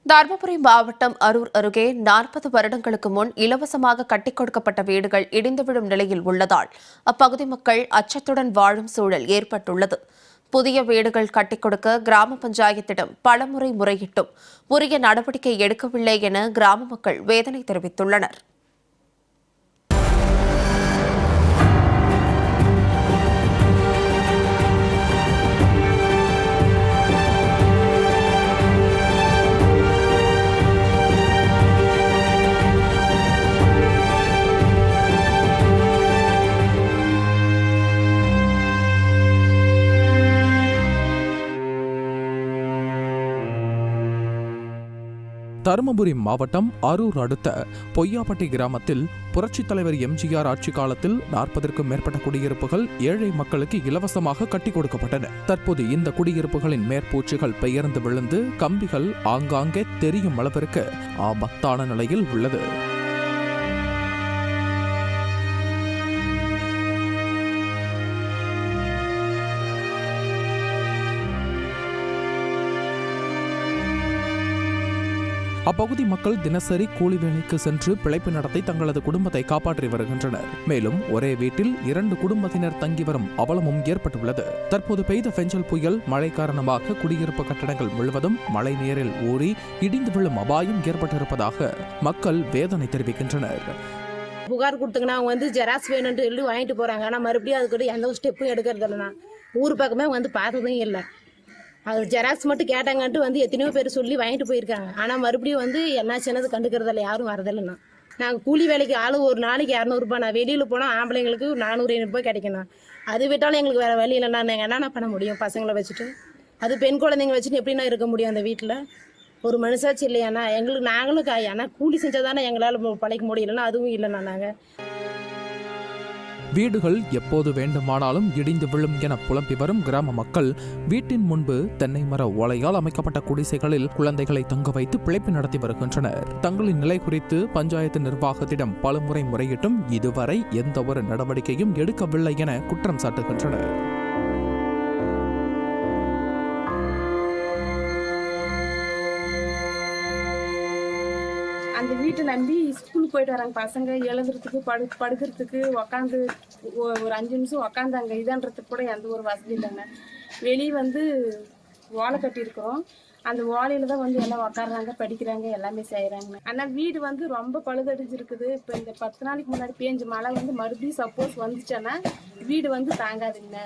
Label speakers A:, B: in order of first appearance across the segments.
A: தருமபுரி மாவட்டம் அரூர் அருகே 40 வருடங்களுக்கு முன் இலவசமாக கட்டிக் கொடுக்கப்பட்ட வீடுகள் இடிந்து விழும் நிலையில் உள்ளதால் அப்பகுதி மக்கள் அச்சத்துடன் வாழும் சூழல் ஏற்பட்டுள்ளது. புதிய வீடுகள் கட்டிக் கொடுக்க கிராம பஞ்சாயத்திடம் பலமுறை முறையிட்டும் உரிய நடவடிக்கை எடுக்கவில்லை என கிராம மக்கள் வேதனை தெரிவித்துள்ளனர்.
B: தருமபுரி மாவட்டம் அரூர் அடுத்த பொய்யாப்பட்டி கிராமத்தில் புரட்சித் தலைவர் எம்ஜிஆர் ஆட்சி காலத்தில் 40க்கும் மேற்பட்ட குடியிருப்புகள் ஏழை மக்களுக்கு இலவசமாக கட்டிக் கொடுக்கப்பட்டன. தற்போது இந்த குடியிருப்புகளின் மேற்பூச்சுகள் பெயர்ந்து விழுந்து கம்பிகள் ஆங்காங்கே தெரியும் அளவிற்கு ஆபத்தான நிலையில் உள்ளது. அப்பகுதி மக்கள் தினசரி கூலி வேலைக்கு சென்று பிழைப்பு நடத்தி தங்களது குடும்பத்தை காப்பாற்றி வருகின்றனர். மேலும் ஒரே வீட்டில் 2 குடும்பத்தினர் தங்கி வரும் அவலமும் ஏற்பட்டுள்ளது. தற்போது பெய்த பெஞ்சல் புயல் மழை காரணமாக குடியிருப்பு கட்டடங்கள் முழுவதும் மழை நீரில் ஊறி இடிந்து விழும் அபாயம் ஏற்பட்டிருப்பதாக மக்கள் வேதனை தெரிவிக்கின்றனர்.
C: புகார் கொடுத்தங்கன்னா அவங்க ஜெராக்ஸ் வேணும்னு சொல்லி வாங்கிட்டு போறாங்க. ஆனால் மறுபடியும் அதுக்கு எந்த ஒரு ஸ்டெப்பும் எடுக்கிறது இல்லைண்ணா. ஊர் பக்கமே பார்த்ததும் இல்லை. அது ஜெராக்ஸ் மட்டும் கேட்டாங்கன்ட்டு எத்தனையோ பேர் சொல்லி வாங்கிட்டு போயிருக்காங்க. ஆனால் மறுபடியும் என்ன சின்னது கண்டுக்கிறதில்ல, யாரும் வரதில்லைண்ணா. நாங்கள் கூலி வேலைக்கு ஒரு நாளைக்கு 200 ரூபாய். நான் வெளியில் போனால் ஆம்பளைங்களுக்கு 400 ரூபாய் கிடைக்கணும். அது விட்டாலும் எங்களுக்கு வேறு வழி இல்லைண்ணா. நாங்கள் என்னென்ன பண்ண முடியும்? பசங்களை வச்சுட்டு அது பெண் குழந்தைங்க வச்சுட்டு எப்படின்னா இருக்க முடியும் அந்த வீட்டில்? ஒரு மனுஷாச்சு இல்லையாண்ணா. எங்களுக்கு நாங்களும் ஆனால் கூலி செஞ்சால் தானே எங்களால் பழைக்க முடியலன்னா அதுவும் இல்லைண்ணா. நாங்கள்
B: வீடுகள் எப்போது வேண்டுமானாலும் இடிந்து விழும் என புலம்பி வரும் கிராம மக்கள் வீட்டின் முன்பு தென்னை மர ஓலையால் அமைக்கப்பட்ட குடிசைகளில் குழந்தைகளை தங்க வைத்து பிழைப்பு நடத்தி வருகின்றனர். தங்களின் நிலை குறித்து பஞ்சாயத்து நிர்வாகத்திடம் பலமுறை முறையிட்டும் இதுவரை எந்த ஒரு நடவடிக்கையும் எடுக்கவில்லை என குற்றம் சாட்டுகின்றனர்.
D: அந்த வீட்டை நம்பி ஸ்கூலுக்கு போயிட்டு வராங்க பசங்க. எழுதுறதுக்கு படுக்கிறதுக்கு உக்காந்து ஒரு 5 நிமிஷம் உக்காந்து அங்கே இதான்றதுக்கு கூட எந்த ஒரு வசதி இல்லைங்க. வெளியே ஓலை கட்டியிருக்கிறோம். அந்த ஓலையில தான் எல்லாம் உக்காடுறாங்க, படிக்கிறாங்க, எல்லாமே செய்கிறாங்க. ஆனால் வீடு ரொம்ப பழுதடிஞ்சிருக்குது. இப்போ இந்த 10 நாளைக்கு முன்னாடி பேஞ்ச மழை மறுபடியும் சப்போஸ் வந்துச்சுன்னா வீடு தாங்காதுங்க.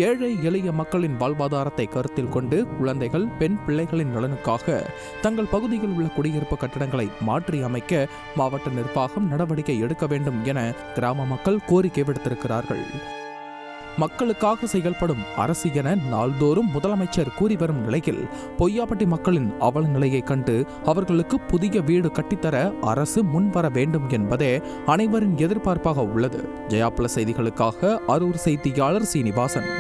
B: ஏழை எளிய மக்களின் வாழ்வாதாரத்தை கருத்தில் கொண்டு குழந்தைகள், பெண் பிள்ளைகளின் நலனுக்காக தங்கள் பகுதியில் உள்ள குடியிருப்பு கட்டடங்களை மாற்றி அமைக்க மாவட்ட நிர்வாகம் நடவடிக்கை எடுக்க வேண்டும் என கிராம மக்கள் கோரிக்கை விடுத்திருக்கிறார்கள். மக்களுக்காக செயல்படும் அரசு என நாள்தோறும் முதலமைச்சர் கூறி வரும் நிலையில் பொய்யாப்பட்டி மக்களின் அவல நிலையை கண்டு அவர்களுக்கு புதிய வீடு கட்டித்தர அரசு முன்வர வேண்டும் என்பதே அனைவரின் எதிர்பார்ப்பாக உள்ளது. ஜெயா பிளஸ் செய்திகளுக்காக அரூர் செய்தியாளர் சீனிவாசன்.